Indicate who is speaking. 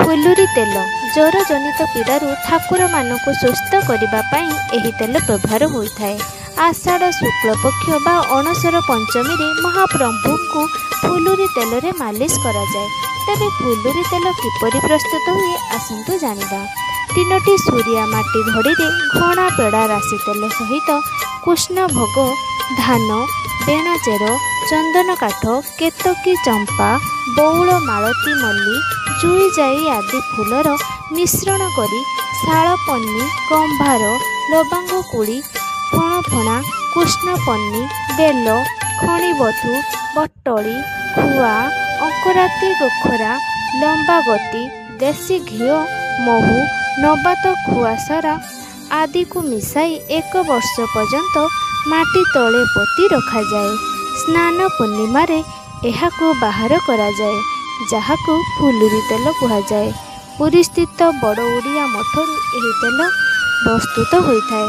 Speaker 1: फुलुरी तेल ज्वर जनित पीड़ारू ठाकुर मानकु सुस्थ करने यही तेल व्यवहार होता है। आषाढ़ शुक्ल पक्ष बा अणसर पंचमी रे महाप्रभु को फुलुरी तेल रे मालिश करा जाए। तेबे फुलुरी तेल किपरि प्रस्तुत हुए आसंतु जानिबा। 3टी सूर्या माटी घड़ी रे घणा पेड़ा राशि तेल सहित कृष्ण भोग धान बेणा चेर चंदन काठ केतकी चंपा बौल मालती मल्ली जुई जाई आदि फूलर मिश्रण करी शालपन्नी कंभार लबांग कुड़ी फणफणा कृष्णपन्नी बेल खणीबधु बटली खुआ अंकुराती गोखरा लंबागती देशी घी महू नबात खुआसरा आदि को मिसाई 1 वर्ष पर्यंत माटी तले पोती रखा जाए। स्नान पूर्णिमा रे एहाकु बाहर करा जाए, जहाकु फुलुरी तेल कुहाजाए। पुरी स्थित बड़ ओडिया मठरू एही तेल प्रस्तुत होइथाए।